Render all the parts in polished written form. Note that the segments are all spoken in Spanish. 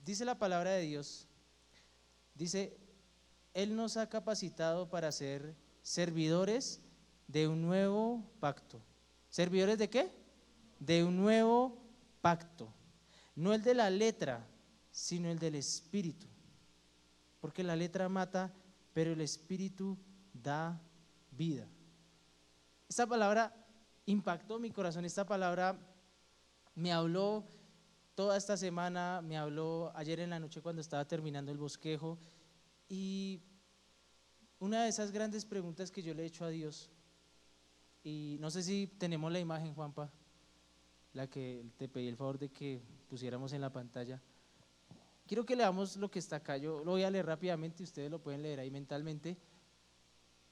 dice la palabra de Dios, dice, Él nos ha capacitado para ser servidores de un nuevo pacto. ¿Servidores de qué? De un nuevo pacto. No el de la letra, sino el del espíritu. Porque la letra mata, pero el espíritu da vida. Esta palabra impactó mi corazón, esta palabra me habló toda esta semana, me habló ayer en la noche cuando estaba terminando el bosquejo, y una de esas grandes preguntas que yo le he hecho a Dios, y no sé si tenemos la imagen, Juanpa, la que te pedí el favor de que pusiéramos en la pantalla. Quiero que leamos lo que está acá, yo lo voy a leer rápidamente y ustedes lo pueden leer ahí mentalmente.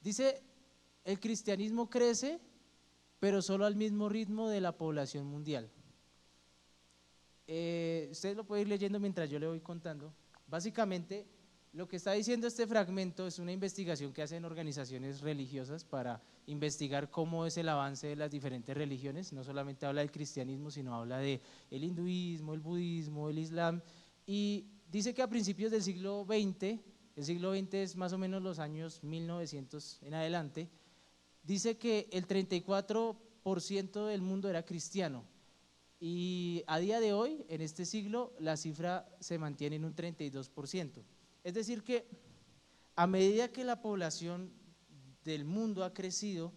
Dice, el cristianismo crece, pero solo al mismo ritmo de la población mundial. Ustedes lo pueden ir leyendo mientras yo le voy contando. Básicamente, lo que está diciendo este fragmento es una investigación que hacen organizaciones religiosas para investigar cómo es el avance de las diferentes religiones. No solamente habla del cristianismo, sino habla del hinduismo, el budismo, el islam. Y dice que a principios del siglo XX, el siglo XX es más o menos los años 1900 en adelante, dice que el 34% del mundo era cristiano. Y a día de hoy, en este siglo, la cifra se mantiene en un 32%. Es decir que a medida que la población del mundo ha crecido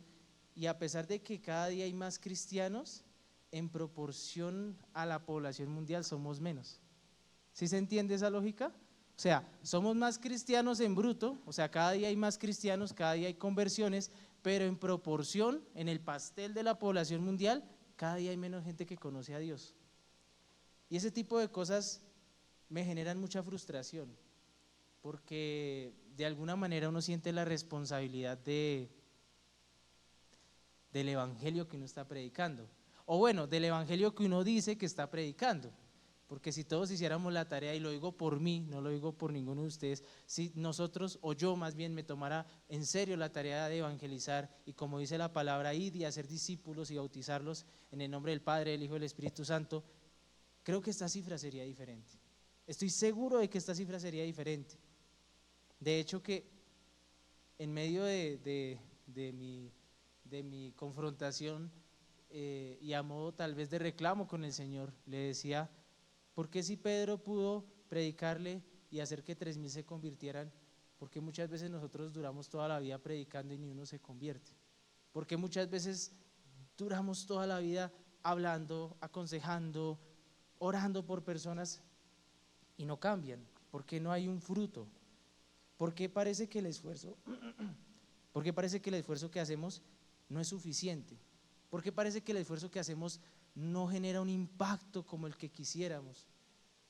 y a pesar de que cada día hay más cristianos, en proporción a la población mundial somos menos. ¿Sí se entiende esa lógica? O sea, somos más cristianos en bruto, o sea, cada día hay más cristianos, cada día hay conversiones, pero en proporción, en el pastel de la población mundial, cada día hay menos gente que conoce a Dios. Y ese tipo de cosas me generan mucha frustración, porque de alguna manera uno siente la responsabilidad del evangelio que uno está predicando, o bueno, del evangelio que uno dice que está predicando. Porque si todos hiciéramos la tarea, y lo digo por mí, no lo digo por ninguno de ustedes, si nosotros, o yo más bien, me tomara en serio la tarea de evangelizar y como dice la palabra, ir y hacer discípulos y bautizarlos en el nombre del Padre, del Hijo y del Espíritu Santo, creo que esta cifra sería diferente. Estoy seguro de que esta cifra sería diferente. De hecho que en medio de mi confrontación y a modo tal vez de reclamo con el Señor, le decía, ¿por qué si Pedro pudo predicarle y hacer que 3000 se convirtieran? Porque muchas veces nosotros duramos toda la vida predicando y ni uno se convierte. Porque muchas veces duramos toda la vida hablando, aconsejando, orando por personas y no cambian. Porque no hay un fruto. Porque parece que el esfuerzo, porque parece que el esfuerzo que hacemos no es suficiente. Porque parece que el esfuerzo que hacemos no genera un impacto como el que quisiéramos.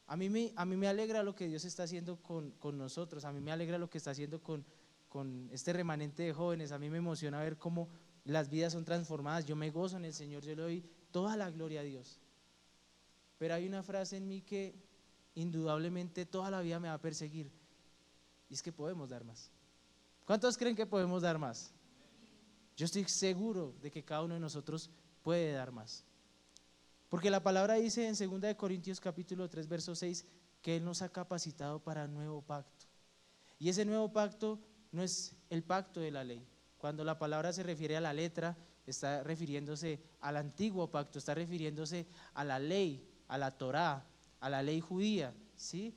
A mí me alegra lo que Dios está haciendo con nosotros, a mí me alegra lo que está haciendo con este remanente de jóvenes, a mí me emociona ver cómo las vidas son transformadas, yo me gozo en el Señor, yo le doy toda la gloria a Dios. Pero hay una frase en mí que indudablemente toda la vida me va a perseguir, y es que podemos dar más. ¿Cuántos creen que podemos dar más? Yo estoy seguro de que cada uno de nosotros puede dar más. Porque la palabra dice en 2 Corintios capítulo 3 verso 6 que Él nos ha capacitado para un nuevo pacto. Y ese nuevo pacto no es el pacto de la ley. Cuando la palabra se refiere a la letra, está refiriéndose al antiguo pacto, está refiriéndose a la ley, a la Torá, a la ley judía, ¿sí?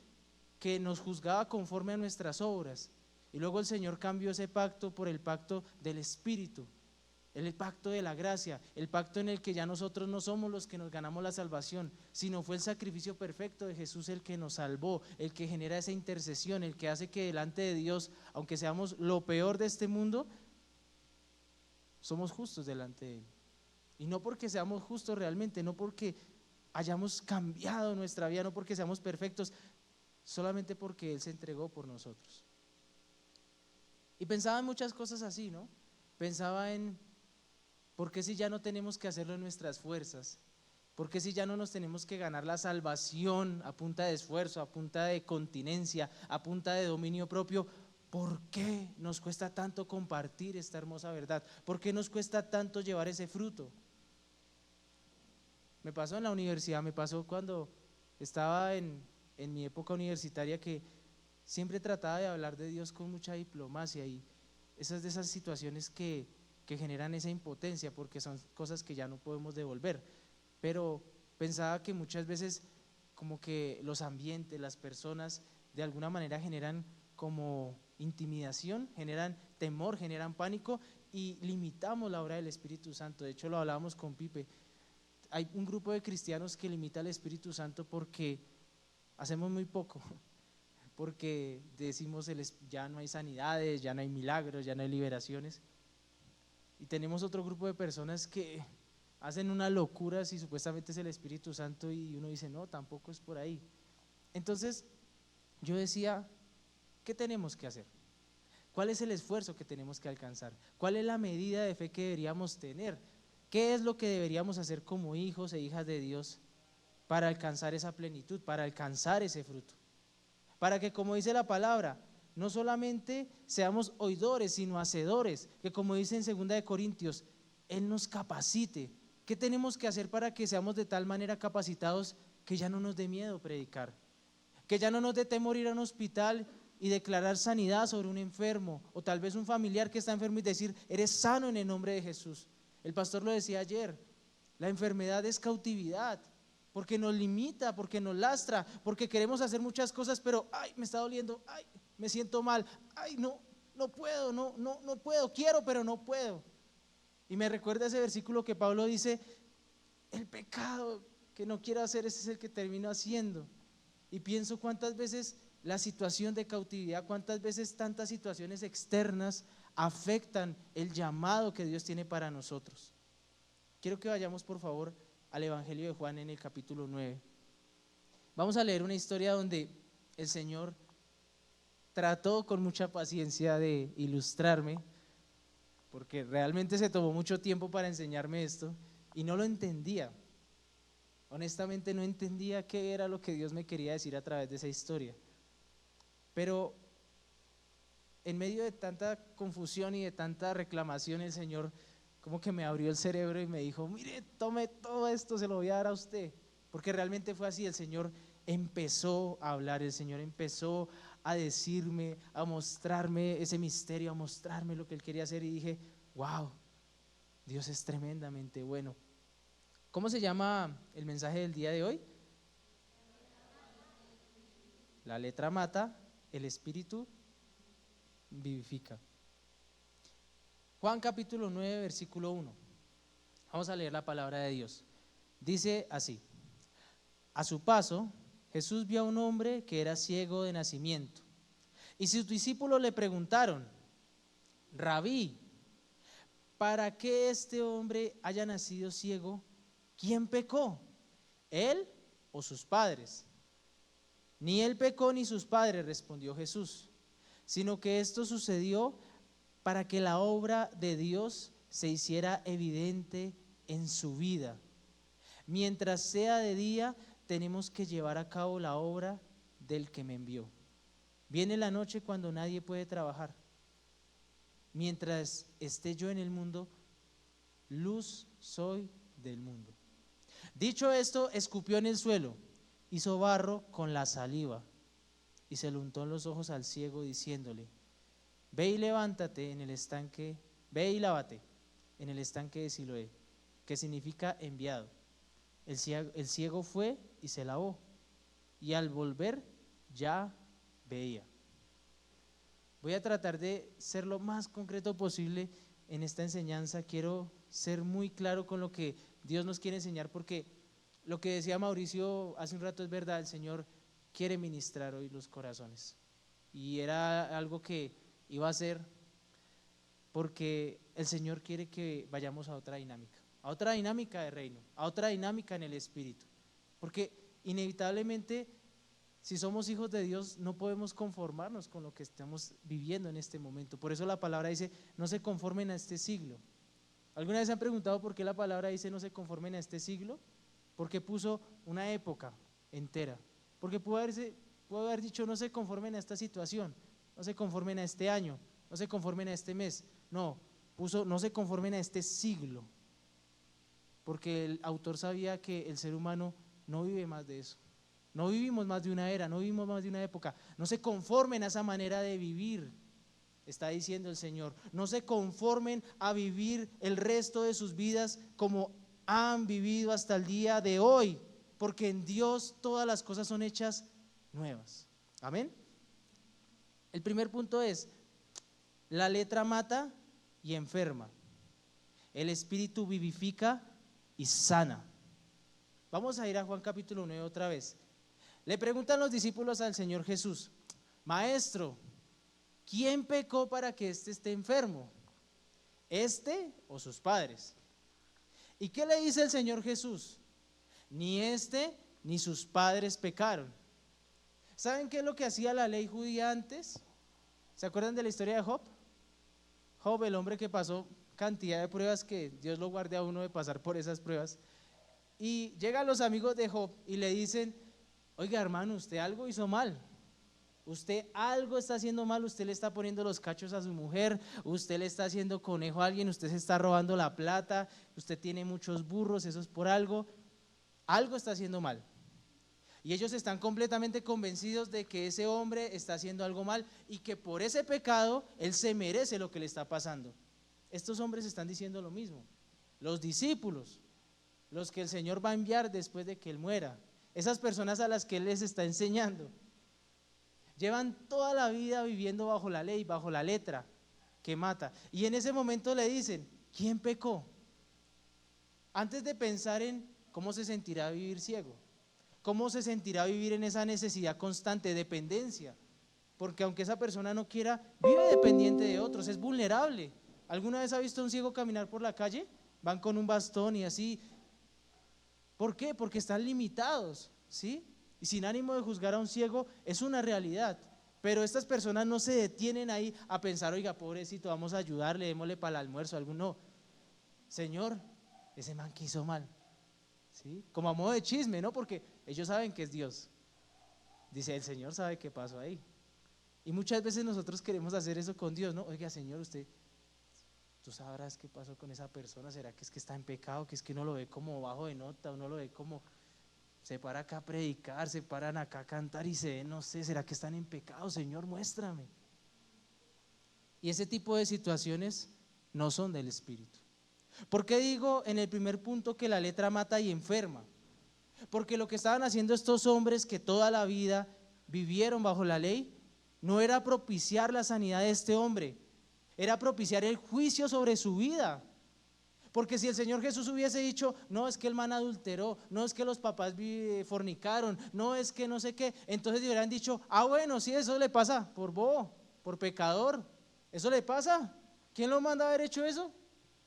Que nos juzgaba conforme a nuestras obras. Y luego el Señor cambió ese pacto por el pacto del Espíritu. El pacto de la gracia, el pacto en el que ya nosotros no somos los que nos ganamos la salvación, sino fue el sacrificio perfecto de Jesús el que nos salvó, el que genera esa intercesión, el que hace que delante de Dios, aunque seamos lo peor de este mundo, somos justos delante de Él. Y no porque seamos justos realmente, no porque hayamos cambiado nuestra vida, no porque seamos perfectos, solamente porque Él se entregó por nosotros. Y pensaba en muchas cosas así, ¿no? Pensaba en ¿por qué si ya no tenemos que hacerlo en nuestras fuerzas? ¿Por qué si ya no nos tenemos que ganar la salvación a punta de esfuerzo, a punta de continencia, a punta de dominio propio? ¿Por qué nos cuesta tanto compartir esta hermosa verdad? ¿Por qué nos cuesta tanto llevar ese fruto? Me pasó en la universidad, me pasó cuando estaba en en mi época universitaria que siempre trataba de hablar de Dios con mucha diplomacia, y esas de esas situaciones que generan esa impotencia porque son cosas que ya no podemos devolver, pero pensaba que muchas veces como que los ambientes, las personas de alguna manera generan como intimidación, generan temor, generan pánico y limitamos la obra del Espíritu Santo. De hecho lo hablábamos con Pipe, hay un grupo de cristianos que limita al Espíritu Santo porque hacemos muy poco, porque decimos ya no hay sanidades, ya no hay milagros, ya no hay liberaciones, y tenemos otro grupo de personas que hacen una locura si supuestamente es el Espíritu Santo y uno dice no, tampoco es por ahí. Entonces yo decía, ¿qué tenemos que hacer? ¿Cuál es el esfuerzo que tenemos que alcanzar? ¿Cuál es la medida de fe que deberíamos tener? ¿Qué es lo que deberíamos hacer como hijos e hijas de Dios para alcanzar esa plenitud, para alcanzar ese fruto? Para que, como dice la palabra, no solamente seamos oidores, sino hacedores, que como dice en 2 de Corintios, Él nos capacite. ¿Qué tenemos que hacer para que seamos de tal manera capacitados que ya no nos dé miedo predicar? Que ya no nos dé temor ir a un hospital y declarar sanidad sobre un enfermo, o tal vez un familiar que está enfermo y decir, eres sano en el nombre de Jesús. El pastor lo decía ayer, la enfermedad es cautividad, porque nos limita, porque nos lastra, porque queremos hacer muchas cosas, pero ay, me está doliendo, ay, me siento mal, ay, no puedo, no puedo, quiero, pero no puedo. Y me recuerda ese versículo que Pablo dice, el pecado que no quiero hacer, ese es el que termino haciendo. Y pienso cuántas veces la situación de cautividad, cuántas veces tantas situaciones externas afectan el llamado que Dios tiene para nosotros. Quiero que vayamos por favor al Evangelio de Juan en el capítulo 9. Vamos a leer una historia donde el Señor trató con mucha paciencia de ilustrarme, porque realmente se tomó mucho tiempo para enseñarme esto y no lo entendía. Honestamente no entendía qué era lo que Dios me quería decir a través de esa historia. Pero en medio de tanta confusión y de tanta reclamación, el Señor como que me abrió el cerebro y me dijo, mire, tome todo esto, se lo voy a dar a usted. Porque realmente fue así, el Señor empezó a hablar, el Señor empezó a decirme, a mostrarme ese misterio, a mostrarme lo que Él quería hacer, y dije, wow, Dios es tremendamente bueno. ¿Cómo se llama el mensaje del día de hoy? La letra mata, el espíritu vivifica. Juan capítulo 9, versículo 1. Vamos a leer la palabra de Dios. Dice así: a su paso, Jesús vio a un hombre que era ciego de nacimiento. Y sus discípulos le preguntaron, Rabí, ¿para qué este hombre haya nacido ciego? ¿Quién pecó? ¿Él o sus padres? Ni él pecó ni sus padres, respondió Jesús, sino que esto sucedió para que la obra de Dios se hiciera evidente en su vida. Mientras sea de día, tenemos que llevar a cabo la obra del que me envió. Viene la noche cuando nadie puede trabajar. Mientras esté yo en el mundo, luz soy del mundo. Dicho esto, escupió en el suelo, hizo barro con la saliva y se lo untó en los ojos al ciego, diciéndole, ve y levántate en el estanque, ve y lávate en el estanque de Siloé, que significa enviado. El ciego fue y se lavó, y al volver ya veía. Voy a tratar de ser lo más concreto posible en esta enseñanza. Quiero ser muy claro con lo que Dios nos quiere enseñar, porque lo que decía Mauricio hace un rato es verdad, el Señor quiere ministrar hoy los corazones. Y era algo que iba a hacer porque el Señor quiere que vayamos a otra dinámica de reino, a otra dinámica en el Espíritu. Porque inevitablemente, si somos hijos de Dios, no podemos conformarnos con lo que estamos viviendo en este momento. Por eso la palabra dice, no se conformen a este siglo. ¿Alguna vez se han preguntado por qué la palabra dice no se conformen a este siglo? Porque puso una época entera. Porque pudo haber dicho no se conformen a esta situación, no se conformen a este año, no se conformen a este mes. No, puso no se conformen a este siglo. Porque el autor sabía que el ser humano no vive más de eso. No vivimos más de una era, no vivimos más de una época. No se conformen a esa manera de vivir, está diciendo el Señor. No se conformen a vivir el resto de sus vidas como han vivido hasta el día de hoy, porque en Dios todas las cosas son hechas nuevas. Amén. El primer punto es: la letra mata y enferma, el espíritu vivifica y sana. Vamos a ir a Juan capítulo 9 otra vez. Le preguntan los discípulos al Señor Jesús: Maestro, ¿quién pecó para que éste esté enfermo? ¿Este o sus padres? ¿Y qué le dice el Señor Jesús? Ni este ni sus padres pecaron. ¿Saben qué es lo que hacía la ley judía antes? ¿Se acuerdan de la historia de Job? Job, el hombre que pasó cantidad de pruebas, que Dios lo guarde a uno de pasar por esas pruebas. Y llegan los amigos de Job y le dicen: oiga, hermano, usted algo hizo mal, usted algo está haciendo mal, usted le está poniendo los cachos a su mujer, usted le está haciendo conejo a alguien, usted se está robando la plata, usted tiene muchos burros, eso es por algo está haciendo mal. Y ellos están completamente convencidos de que ese hombre está haciendo algo mal y que por ese pecado él se merece lo que le está pasando. Estos hombres están diciendo lo mismo. Los discípulos, los que el Señor va a enviar después de que él muera, esas personas a las que él les está enseñando, llevan toda la vida viviendo bajo la ley, bajo la letra que mata. Y en ese momento le dicen: ¿quién pecó? Antes de pensar en cómo se sentirá vivir ciego, cómo se sentirá vivir en esa necesidad constante, dependencia, porque aunque esa persona no quiera, vive dependiente de otros, es vulnerable. ¿Alguna vez ha visto a un ciego caminar por la calle? Van con un bastón y así. ¿Por qué? Porque están limitados, ¿sí? Y sin ánimo de juzgar a un ciego, es una realidad. Pero estas personas no se detienen ahí a pensar: oiga, pobrecito, vamos a ayudarle, démosle para el almuerzo, alguno. Señor, ese man que hizo mal, ¿sí? Como a modo de chisme, ¿no? Porque ellos saben que es Dios. Dice: el Señor sabe qué pasó ahí. Y muchas veces nosotros queremos hacer eso con Dios, ¿no? Oiga, Señor, tú sabrás qué pasó con esa persona. ¿Será que es que está en pecado? Que es que uno lo ve como bajo de nota, uno lo ve como se para acá a predicar, se paran acá a cantar y se ve, no sé, ¿será que están en pecado? Señor, muéstrame. Y ese tipo de situaciones no son del Espíritu. ¿Por qué digo en el primer punto que la letra mata y enferma? Porque lo que estaban haciendo estos hombres que toda la vida vivieron bajo la ley no era propiciar la sanidad de este hombre, era propiciar el juicio sobre su vida. Porque si el Señor Jesús hubiese dicho: no, es que el man adulteró, no, es que los papás fornicaron, no, es que no sé qué, entonces hubieran dicho: ah, bueno, sí, eso le pasa por bobo, por pecador, eso le pasa. ¿Quién lo manda a haber hecho eso?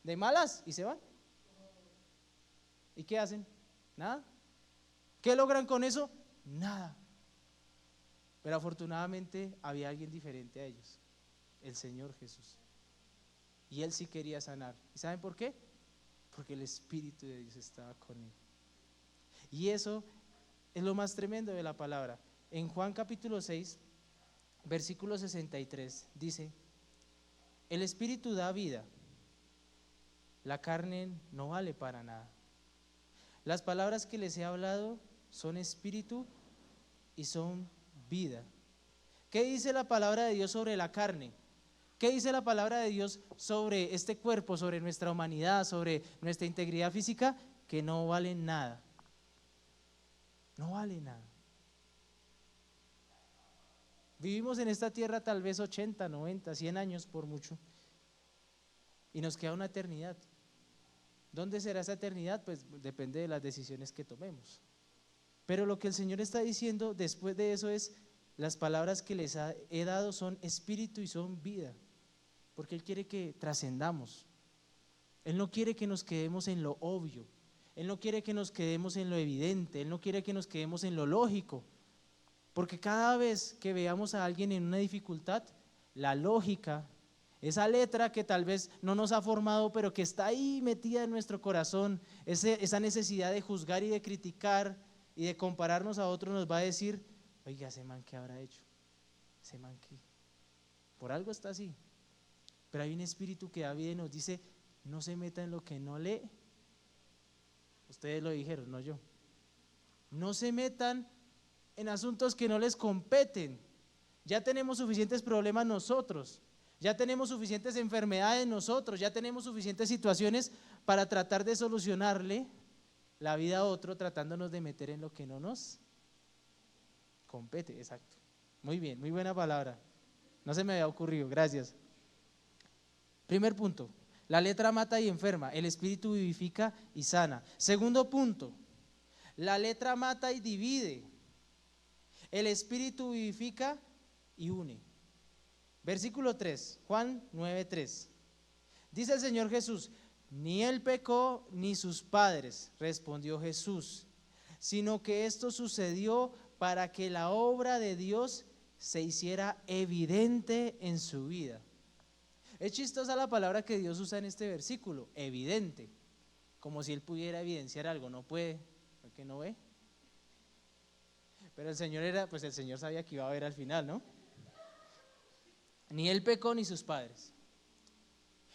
De malas, y se van. ¿Y qué hacen? Nada. ¿Qué logran con eso? Nada. Pero afortunadamente había alguien diferente a ellos, el Señor Jesús. Y él sí quería sanar. ¿Y saben por qué? Porque el Espíritu de Dios estaba con él. Y eso es lo más tremendo de la palabra. En Juan capítulo 6, versículo 63, dice: el Espíritu da vida, la carne no vale para nada. Las palabras que les he hablado son espíritu y son vida. ¿Qué dice la palabra de Dios sobre la carne? ¿Qué dice la palabra de Dios sobre este cuerpo, sobre nuestra humanidad, sobre nuestra integridad física? Que no vale nada. No vale nada. Vivimos en esta tierra tal vez 80, 90, 100 años por mucho, y nos queda una eternidad. ¿Dónde será esa eternidad? Pues depende de las decisiones que tomemos. Pero lo que el Señor está diciendo después de eso es: las palabras que les he dado son espíritu y son vida. Porque Él quiere que trascendamos. Él no quiere que nos quedemos en lo obvio. Él no quiere que nos quedemos en lo evidente. Él no quiere que nos quedemos en lo lógico. Porque cada vez que veamos a alguien en una dificultad, la lógica, esa letra que tal vez no nos ha formado, pero que está ahí metida en nuestro corazón, esa necesidad de juzgar y de criticar y de compararnos a otros, nos va a decir: oiga, ese man, ¿qué habrá hecho? Ese man, ¿qué? Por algo está así. Pero hay un espíritu que da vida y nos dice: no se meta en lo que no lee. Ustedes lo dijeron, no yo. No se metan en asuntos que no les competen. Ya tenemos suficientes problemas nosotros, ya tenemos suficientes enfermedades nosotros, ya tenemos suficientes situaciones para tratar de solucionarle la vida a otro, tratándonos de meter en lo que no nos compete. Exacto. Muy bien, muy buena palabra. No se me había ocurrido, gracias. Primer punto, la letra mata y enferma, el espíritu vivifica y sana. Segundo punto, la letra mata y divide, el espíritu vivifica y une. Versículo 3, Juan 9:3. Dice el Señor Jesús: ni él pecó ni sus padres, respondió Jesús, sino que esto sucedió para que la obra de Dios se hiciera evidente en su vida. Es chistosa la palabra que Dios usa en este versículo, evidente, como si él pudiera evidenciar algo. No puede, porque no ve. Pero el Señor el Señor sabía que iba a ver al final, ¿no? Ni él pecó ni sus padres.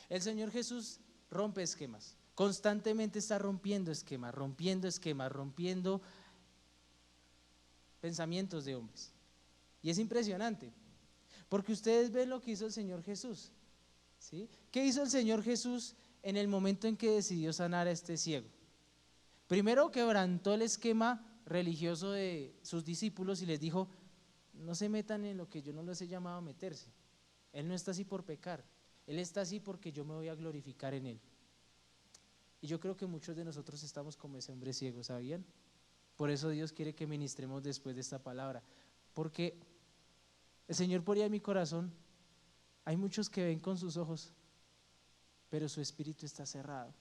El Señor Jesús rompe esquemas, constantemente está rompiendo esquemas, rompiendo pensamientos de hombres. Y es impresionante, porque ustedes ven lo que hizo el Señor Jesús, ¿sí? ¿Qué hizo el Señor Jesús en el momento en que decidió sanar a este ciego? Primero quebrantó el esquema religioso de sus discípulos y les dijo: no se metan en lo que yo no les he llamado a meterse. Él no está así por pecar, Él está así porque yo me voy a glorificar en Él. Y yo creo que muchos de nosotros estamos como ese hombre ciego, ¿sabían? Por eso Dios quiere que ministremos después de esta palabra, porque el Señor ponía en mi corazón, hay muchos que ven con sus ojos, pero su espíritu está cerrado.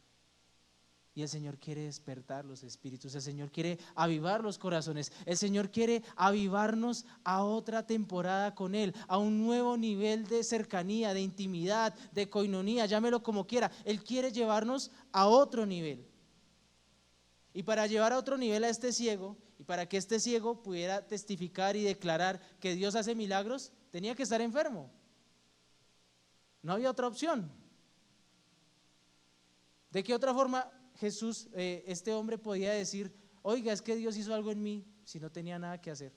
Y el Señor quiere despertar los espíritus, el Señor quiere avivar los corazones, el Señor quiere avivarnos a otra temporada con Él, a un nuevo nivel de cercanía, de intimidad, de coinonía, llámelo como quiera. Él quiere llevarnos a otro nivel. Y para llevar a otro nivel a este ciego, y para que este ciego pudiera testificar y declarar que Dios hace milagros, tenía que estar enfermo. No había otra opción. ¿De qué otra forma Jesús, este hombre podía decir: oiga, es que Dios hizo algo en mí, si no tenía nada que hacer?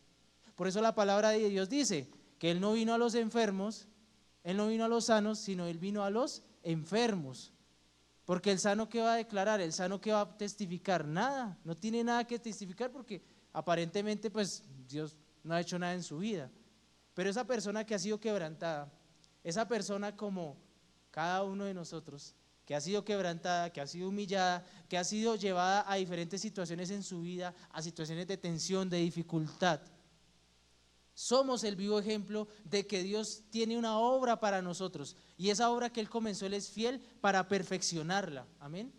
Por eso la palabra de Dios dice que Él no vino a los enfermos, Él no vino a los sanos, sino Él vino a los enfermos. Porque el sano, ¿qué va a declarar? El sano, ¿qué va a testificar? Nada, no tiene nada que testificar, porque aparentemente pues Dios no ha hecho nada en su vida. Pero esa persona que ha sido quebrantada, esa persona como cada uno de nosotros, que ha sido quebrantada, que ha sido humillada, que ha sido llevada a diferentes situaciones en su vida, a situaciones de tensión, de dificultad, somos el vivo ejemplo de que Dios tiene una obra para nosotros, y esa obra que Él comenzó, Él es fiel para perfeccionarla. Amén.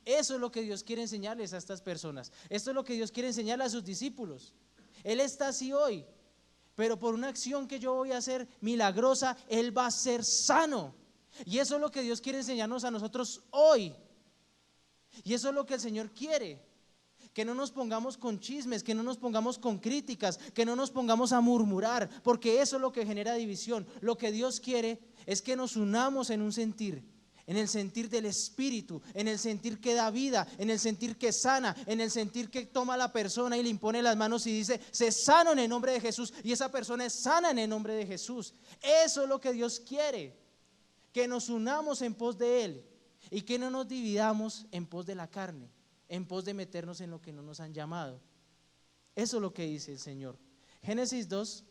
Eso es lo que Dios quiere enseñarles a estas personas. Esto es lo que Dios quiere enseñarle a sus discípulos. Él está así hoy, pero por una acción que yo voy a hacer milagrosa, Él va a ser sano. Y eso es lo que Dios quiere enseñarnos a nosotros hoy. Y eso es lo que el Señor quiere. Que no nos pongamos con chismes, que no nos pongamos con críticas, que no nos pongamos a murmurar, porque eso es lo que genera división. Lo que Dios quiere es que nos unamos en un sentir, en el sentir del Espíritu, en el sentir que da vida, en el sentir que sana, en el sentir que toma a la persona y le impone las manos y dice: sé sano en el nombre de Jesús, y esa persona es sana en el nombre de Jesús. Eso es lo que Dios quiere, que nos unamos en pos de Él y que no nos dividamos en pos de la carne, en pos de meternos en lo que no nos han llamado. Eso es lo que dice el Señor. Génesis 2,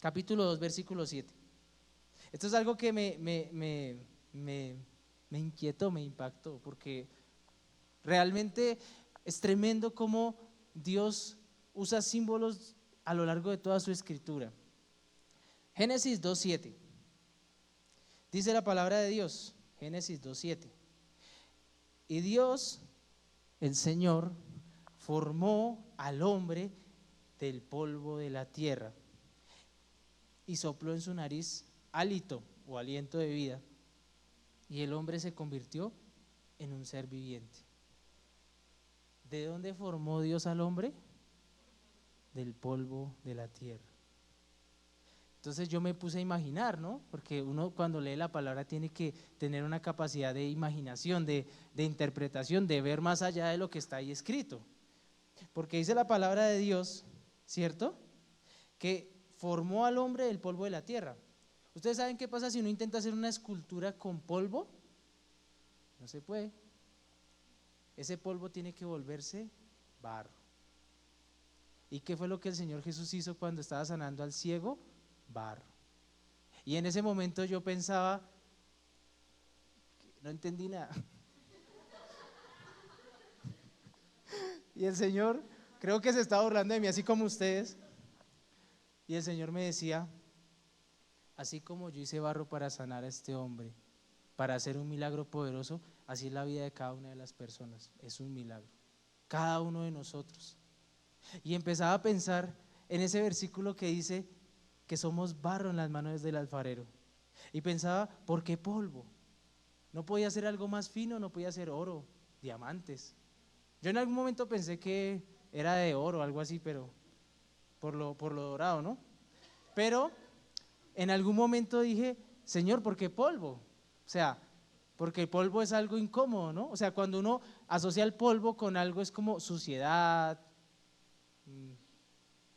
capítulo 2, versículo 7. Esto es algo que me inquietó, me impactó, porque realmente es tremendo cómo Dios usa símbolos a lo largo de toda su escritura. Génesis 2, 7. Dice la palabra de Dios, Génesis 2, 7. Y Dios, el Señor, formó al hombre del polvo de la tierra y sopló en su nariz hálito o aliento de vida, y el hombre se convirtió en un ser viviente. ¿De dónde formó Dios al hombre? Del polvo de la tierra. Entonces yo me puse a imaginar, ¿no? Porque uno cuando lee la palabra tiene que tener una capacidad de imaginación, de interpretación, de ver más allá de lo que está ahí escrito. Porque dice la palabra de Dios ¿cierto? Que formó al hombre del polvo de la tierra. ¿Ustedes saben qué pasa si uno intenta hacer una escultura con polvo? No se puede. Ese polvo tiene que volverse barro. ¿Y qué fue lo que el Señor Jesús hizo cuando estaba sanando al ciego? Barro. Y en ese momento yo pensaba, no entendí nada. Y el Señor, creo que se estaba burlando de mí, así como ustedes. Y el Señor me decía, así como yo hice barro para sanar a este hombre, para hacer un milagro poderoso, así es la vida de cada una de las personas, es un milagro, cada uno de nosotros. Y empezaba a pensar en ese versículo que dice que somos barro en las manos del alfarero. Y pensaba, ¿por qué polvo? No podía ser algo más fino, no podía ser oro, diamantes. Yo en algún momento pensé que era de oro o algo así, pero por lo dorado, ¿no? Pero en algún momento dije, Señor, ¿por qué polvo? O sea, porque el polvo es algo incómodo, ¿no? O sea, cuando uno asocia el polvo con algo es como suciedad,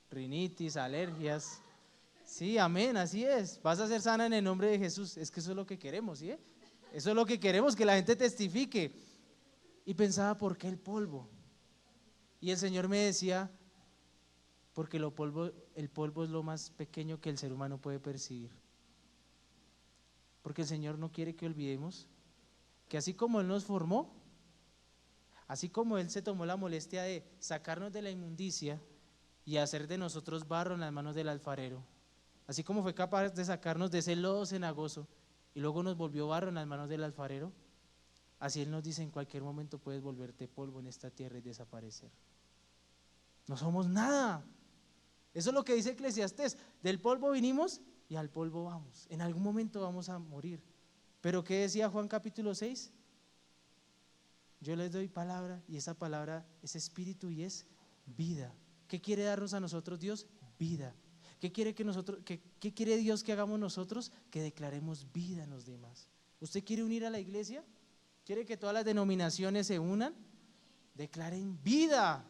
rinitis, alergias. Sí, amén, así es. Vas a ser sana en el nombre de Jesús. Es que eso es lo que queremos, ¿sí? Eso es lo que queremos, que la gente testifique. Y pensaba, ¿por qué el polvo? Y el Señor me decía, porque el polvo es lo más pequeño que el ser humano puede percibir. Porque el Señor no quiere que olvidemos que así como Él nos formó, así como Él se tomó la molestia de sacarnos de la inmundicia y hacer de nosotros barro en las manos del alfarero, así como fue capaz de sacarnos de ese lodo cenagoso y luego nos volvió barro en las manos del alfarero, así Él nos dice, en cualquier momento puedes volverte polvo en esta tierra y desaparecer. No somos nada. Eso es lo que dice Eclesiastés, del polvo vinimos y al polvo vamos, en algún momento vamos a morir. Pero ¿qué decía Juan capítulo 6? Yo les doy palabra y esa palabra es espíritu y es vida. ¿Qué quiere darnos a nosotros Dios? Vida. ¿Qué quiere qué quiere Dios que hagamos nosotros? Que declaremos vida en los demás. ¿Usted quiere unir a la iglesia? ¿Quiere que todas las denominaciones se unan? Declaren vida.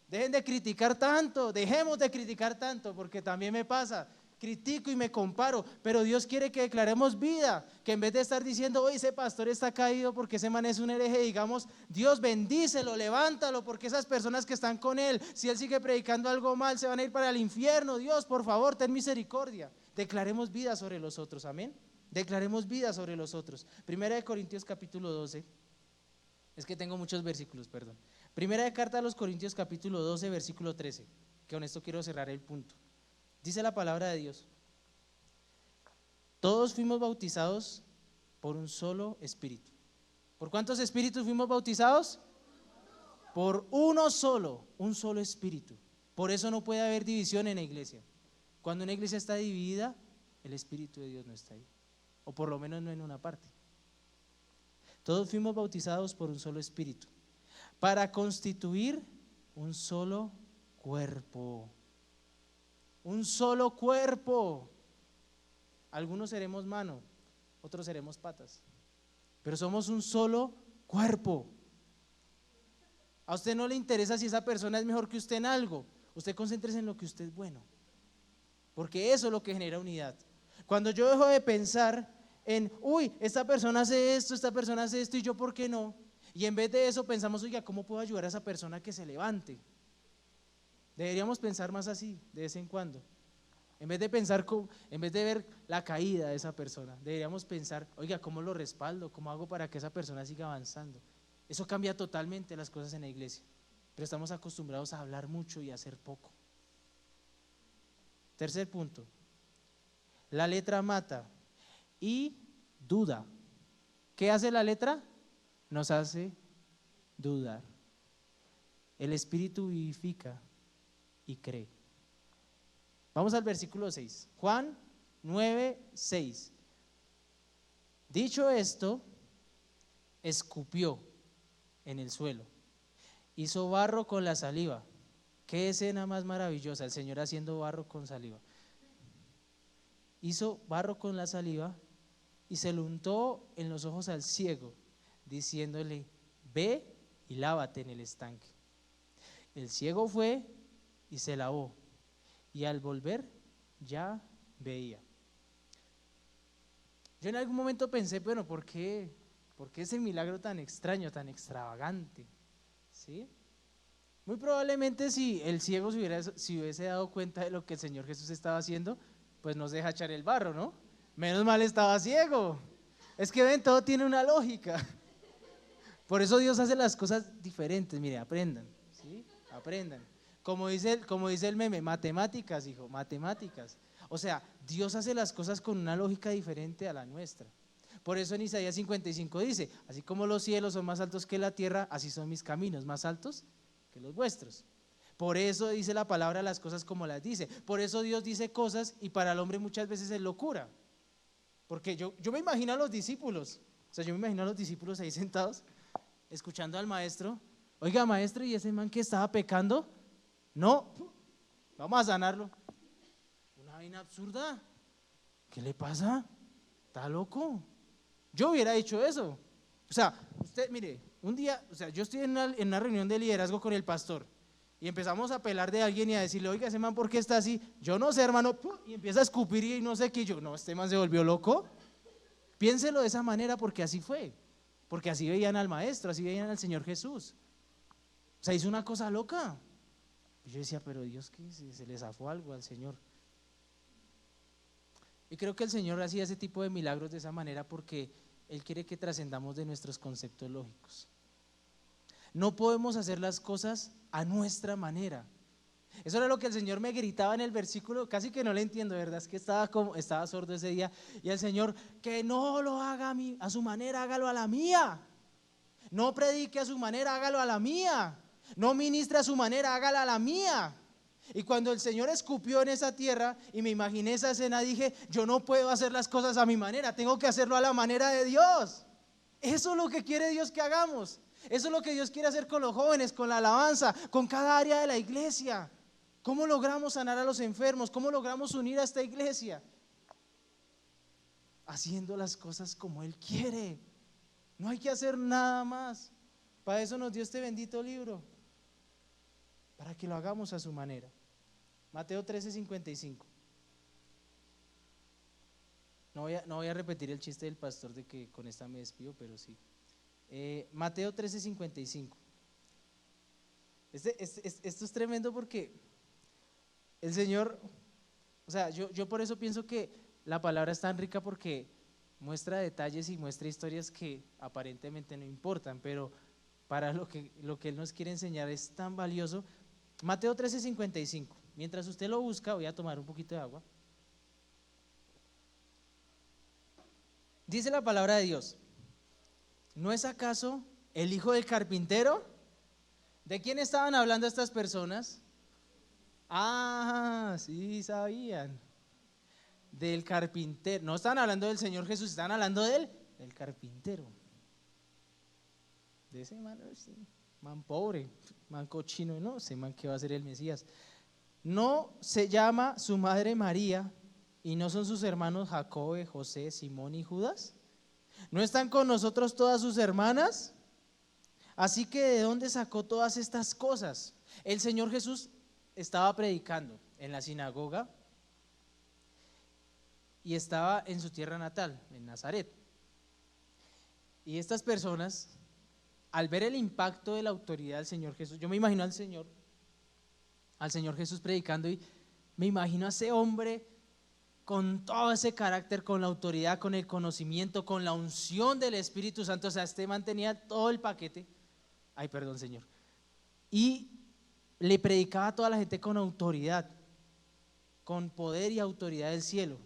Dejen de criticar tanto, dejemos de criticar tanto, porque también me pasa, critico y me comparo, pero Dios quiere que declaremos vida, que en vez de estar diciendo, oye, ese pastor está caído porque ese man es un hereje, digamos, Dios bendícelo, levántalo, porque esas personas que están con él, si él sigue predicando algo mal, se van a ir para el infierno. Dios, por favor, ten misericordia. Declaremos vida sobre los otros, amén. Declaremos vida sobre los otros. Primera de Corintios capítulo 12, es que tengo muchos versículos, perdón. Primera de carta a los Corintios capítulo 12 versículo 13, que con esto quiero cerrar el punto. Dice la palabra de Dios, todos fuimos bautizados por un solo espíritu. ¿Por cuántos espíritus fuimos bautizados? Por uno solo, un solo espíritu. Por eso no puede haber división en la iglesia. Cuando una iglesia está dividida, el Espíritu de Dios no está ahí, o por lo menos no en una parte. Todos fuimos bautizados por un solo espíritu, para constituir un solo cuerpo. Un solo cuerpo. Algunos seremos mano, otros seremos patas, pero somos un solo cuerpo. A usted no le interesa si esa persona es mejor que usted en algo. Usted concéntrese en lo que usted es bueno, porque eso es lo que genera unidad. Cuando yo dejo de pensar en, uy, esta persona hace esto y yo por qué no, y en vez de eso pensamos, oiga, ¿cómo puedo ayudar a esa persona a que se levante? Deberíamos pensar más así, de vez en cuando. En vez de ver la caída de esa persona, deberíamos pensar, oiga, ¿cómo lo respaldo? ¿Cómo hago para que esa persona siga avanzando? Eso cambia totalmente las cosas en la iglesia, pero estamos acostumbrados a hablar mucho y a hacer poco. Tercer punto, la letra mata y duda. ¿Qué hace la letra? Nos hace dudar. El espíritu vivifica y cree. Vamos al versículo 6, Juan 9:6. Dicho esto, escupió en el suelo, hizo barro con la saliva. Qué escena más maravillosa, el Señor haciendo barro con saliva. Hizo barro con la saliva y se lo untó en los ojos al ciego, diciéndole, ve y lávate en el estanque. El ciego fue y se lavó, y al volver ya veía. Yo en algún momento pensé, bueno, ¿por qué ese milagro tan extraño, tan extravagante? ¿Sí? Muy probablemente si el ciego si hubiese dado cuenta de lo que el Señor Jesús estaba haciendo, pues no se deja echar el barro, ¿no? Menos mal estaba ciego. Es que ven, todo tiene una lógica. Por eso Dios hace las cosas diferentes. Mire, aprendan, ¿sí? Aprendan. Como dice el meme, matemáticas, hijo, matemáticas. O sea, Dios hace las cosas con una lógica diferente a la nuestra. Por eso en Isaías 55 dice, así como los cielos son más altos que la tierra, así son mis caminos más altos que los vuestros. Por eso dice la palabra las cosas como las dice. Por eso Dios dice cosas y para el hombre muchas veces es locura. Porque yo me imagino a los discípulos, o sea, yo me imagino a los discípulos ahí sentados, escuchando al maestro. Oiga, maestro, ¿y ese man que estaba pecando? No, vamos a sanarlo. Una vaina absurda. ¿Qué le pasa? ¿Está loco? Yo hubiera hecho eso. O sea, usted, mire, un día, o sea, yo estoy en una reunión de liderazgo con el pastor y empezamos a pelar de alguien y a decirle, oiga, ese man, ¿por qué está así? Yo no sé, hermano, y empieza a escupir y no sé qué. Yo, no, este man se volvió loco. Piénselo de esa manera porque así fue. Porque así veían al maestro, así veían al Señor Jesús. O sea, hizo una cosa loca. Y yo decía, pero Dios, ¿qué? Se le zafó algo al Señor. Y creo que el Señor hacía ese tipo de milagros de esa manera porque Él quiere que trascendamos de nuestros conceptos lógicos. No podemos hacer las cosas a nuestra manera. Eso era lo que el Señor me gritaba en el versículo, casi que no le entiendo, ¿verdad? Es que estaba sordo ese día. Y el Señor, que no lo haga a su manera, hágalo a la mía. No predique a su manera, hágalo a la mía. No ministre a su manera, hágalo a la mía. Y cuando el Señor escupió en esa tierra y me imaginé esa escena, dije, yo no puedo hacer las cosas a mi manera, tengo que hacerlo a la manera de Dios. Eso es lo que quiere Dios que hagamos. Eso es lo que Dios quiere hacer con los jóvenes, con la alabanza, con cada área de la iglesia. ¿Cómo logramos sanar a los enfermos? ¿Cómo logramos unir a esta iglesia? Haciendo las cosas como Él quiere. No hay que hacer nada más. Para eso nos dio este bendito libro, para que lo hagamos a su manera. Mateo 13:55. No voy a repetir el chiste del pastor de que con esta me despido, pero sí. Mateo 13:55. Esto es tremendo porque el Señor, o sea, yo por eso pienso que la palabra es tan rica porque muestra detalles y muestra historias que aparentemente no importan, pero para lo que Él nos quiere enseñar es tan valioso. Mateo 13:55. Mientras usted lo busca, voy a tomar un poquito de agua. Dice la palabra de Dios, ¿no es acaso el hijo del carpintero? ¿De quién estaban hablando estas personas? Ah, sí sabían. Del carpintero. No estaban hablando del Señor Jesús, estaban hablando del carpintero. De ese man, man pobre, man cochino, no, ese man que va a ser el Mesías. ¿No se llama su madre María y no son sus hermanos Jacob, José, Simón y Judas? ¿No están con nosotros todas sus hermanas? Así que ¿de dónde sacó todas estas cosas? El Señor Jesús estaba predicando en la sinagoga y estaba en su tierra natal, en Nazaret. Y estas personas, al ver el impacto de la autoridad del Señor Jesús, yo me imagino al Señor Jesús predicando y me imagino a ese hombre con todo ese carácter, con la autoridad, con el conocimiento, con la unción del Espíritu Santo. O sea, este man tenía todo el paquete. Ay, perdón, Señor. Y le predicaba a toda la gente con autoridad, con poder y autoridad del cielo.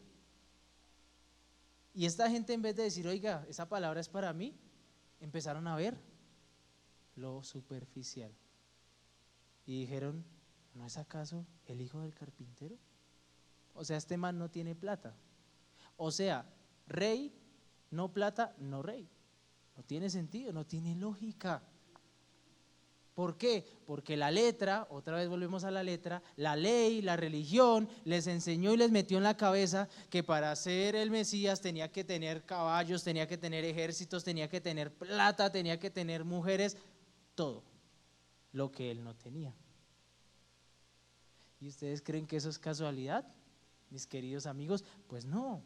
Y esta gente, en vez de decir, oiga, esa palabra es para mí, empezaron a ver lo superficial. Y dijeron, ¿no es acaso el hijo del carpintero? O sea, este man no tiene plata. O sea, rey, no plata, no rey. No tiene sentido, no tiene lógica. ¿Por qué? Porque la letra, otra vez volvemos a la letra, la ley, la religión les enseñó y les metió en la cabeza que para ser el Mesías tenía que tener caballos, tenía que tener ejércitos, tenía que tener plata, tenía que tener mujeres, todo lo que él no tenía. ¿Y ustedes creen que eso es casualidad, mis queridos amigos? Pues no,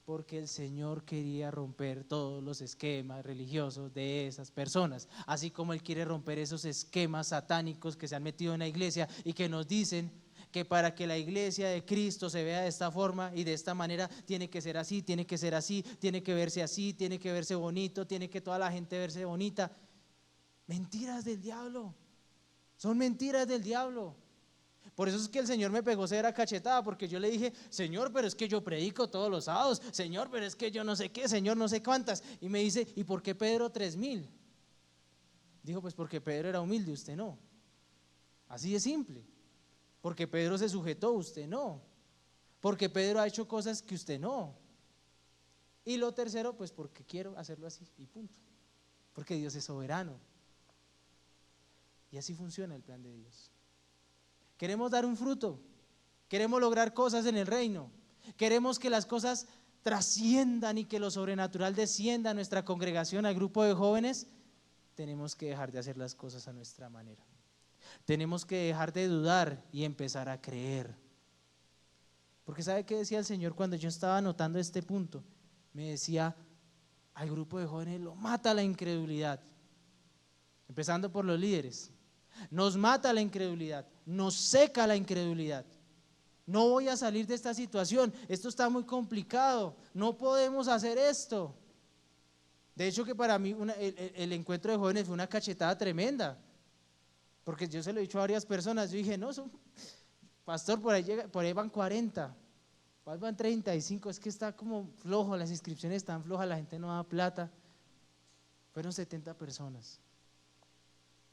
porque el Señor quería romper todos los esquemas religiosos de esas personas, así como Él quiere romper esos esquemas satánicos que se han metido en la iglesia y que nos dicen que para que la iglesia de Cristo se vea de esta forma y de esta manera, tiene que ser así, tiene que ser así, tiene que verse así, tiene que verse bonito, tiene que toda la gente verse bonita. Mentiras del diablo, son mentiras del diablo. Por eso es que el Señor me pegó severa cachetada, porque yo le dije: Señor, pero es que yo predico todos los sábados, Señor, pero es que yo no sé qué, Señor, no sé cuántas. Y me dice: ¿y por qué Pedro 3,000? Dijo: pues porque Pedro era humilde, usted no. Así de simple. Porque Pedro se sujetó, usted no. Porque Pedro ha hecho cosas que usted no. Y lo tercero, pues porque quiero hacerlo así y punto. Porque Dios es soberano. Y así funciona el plan de Dios. Queremos dar un fruto, queremos lograr cosas en el reino, queremos que las cosas trasciendan y que lo sobrenatural descienda a nuestra congregación, al grupo de jóvenes. Tenemos que dejar de hacer las cosas a nuestra manera. Tenemos que dejar de dudar y empezar a creer. Porque ¿sabe qué decía el Señor cuando yo estaba anotando este punto? Me decía: al grupo de jóvenes lo mata la incredulidad, empezando por los líderes. Nos mata la incredulidad, nos seca la incredulidad. No voy a salir de esta situación, esto está muy complicado, no podemos hacer esto. De hecho que para mí el encuentro de jóvenes fue una cachetada tremenda, porque yo se lo he dicho a varias personas. Yo dije: no, pastor, por ahí van 40, van 35, es que está como flojo, las inscripciones están flojas, la gente no da plata. Fueron 70 personas.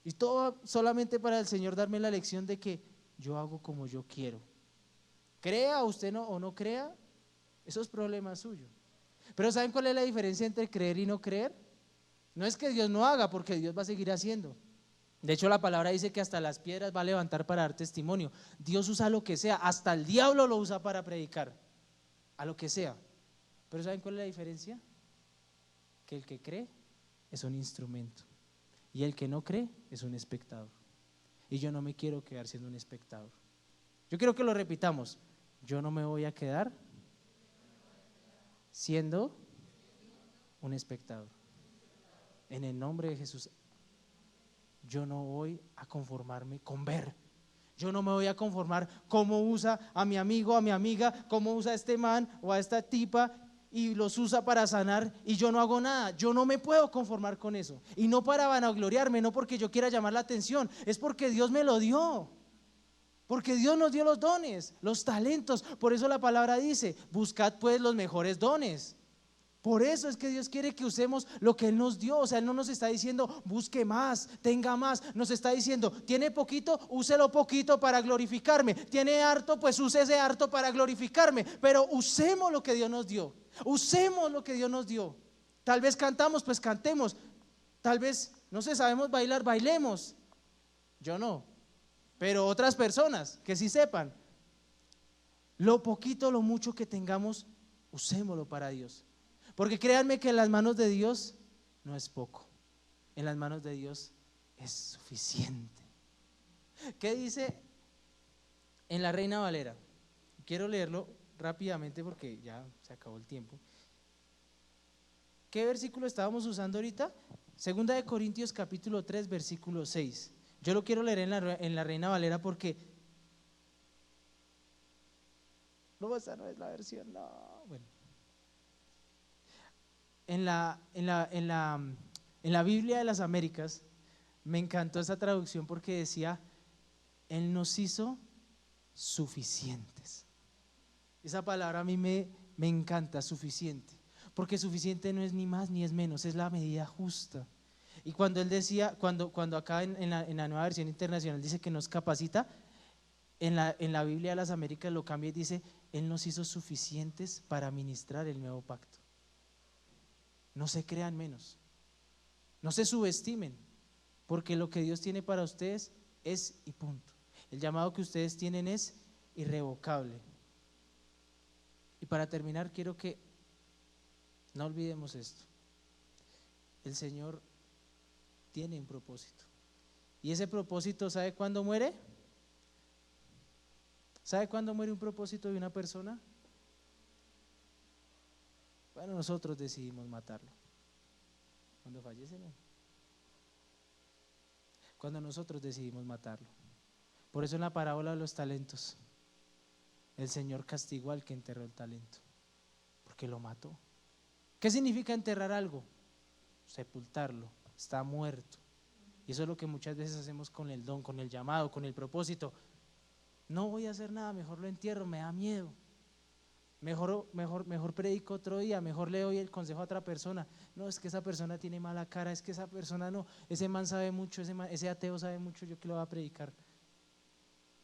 Y todo solamente para el Señor darme la lección de que yo hago como yo quiero. Crea usted no, o no crea, eso es problema suyo. Pero ¿saben cuál es la diferencia entre creer y no creer? No es que Dios no haga, porque Dios va a seguir haciendo. De hecho, la palabra dice que hasta las piedras va a levantar para dar testimonio. Dios usa lo que sea, hasta el diablo lo usa para predicar, a lo que sea. Pero ¿saben cuál es la diferencia? Que el que cree es un instrumento y el que no cree es un espectador. Y yo no me quiero quedar siendo un espectador. Yo quiero que lo repitamos: yo no me voy a quedar siendo un espectador. En el nombre de Jesús, yo no voy a conformarme con ver. Yo no me voy a conformar cómo usa a mi amigo, a mi amiga, cómo usa a este man o a esta tipa y los usa para sanar y yo no hago nada. Yo no me puedo conformar con eso. Y no para vanagloriarme, no porque yo quiera llamar la atención, es porque Dios me lo dio. Porque Dios nos dio los dones, los talentos. Por eso la palabra dice: buscad pues los mejores dones. Por eso es que Dios quiere que usemos lo que Él nos dio. O sea, Él no nos está diciendo busque más, tenga más. Nos está diciendo: tiene poquito, úselo poquito para glorificarme. Tiene harto, pues use ese harto para glorificarme. Pero usemos lo que Dios nos dio. Usemos lo que Dios nos dio. Tal vez cantamos, pues cantemos. Tal vez, no sé, sabemos bailar, bailemos. Yo no, pero otras personas que sí sepan. Lo poquito, lo mucho que tengamos, usémoslo para Dios. Porque créanme que en las manos de Dios no es poco, en las manos de Dios es suficiente. ¿Qué dice en la Reina Valera? Quiero leerlo rápidamente porque ya se acabó el tiempo. ¿Qué versículo estábamos usando ahorita? Segunda de Corintios capítulo 3 versículo 6. Yo lo quiero leer en la Reina Valera porque no, esa no es la versión, no, bueno. En la Biblia de las Américas me encantó esa traducción porque decía: Él nos hizo suficientes. Esa palabra a mí me encanta, suficiente, porque suficiente no es ni más ni es menos, es la medida justa. Y cuando él decía, cuando acá en la nueva versión internacional dice que nos capacita, en la Biblia de las Américas lo cambia y dice: Él nos hizo suficientes para ministrar el nuevo pacto. No se crean menos, no se subestimen, porque lo que Dios tiene para ustedes es y punto. El llamado que ustedes tienen es irrevocable. Y para terminar, quiero que no olvidemos esto: el Señor tiene un propósito, y ese propósito, ¿sabe cuándo muere? ¿Sabe cuándo muere un propósito de una persona? Bueno, nosotros decidimos matarlo. Cuando fallece, no. Cuando nosotros decidimos matarlo. Por eso en la parábola de los talentos, el Señor castigó al que enterró el talento, porque lo mató. ¿Qué significa enterrar algo? Sepultarlo, está muerto. Y eso es lo que muchas veces hacemos con el don, con el llamado, con el propósito. No voy a hacer nada, mejor lo entierro, me da miedo. Mejor predico otro día, mejor le doy el consejo a otra persona. No, es que esa persona tiene mala cara, es que esa persona no, ese man sabe mucho, ese ateo sabe mucho, yo que lo voy a predicar.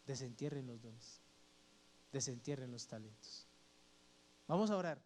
Desentierren los dones, desentierren los talentos. Vamos a orar.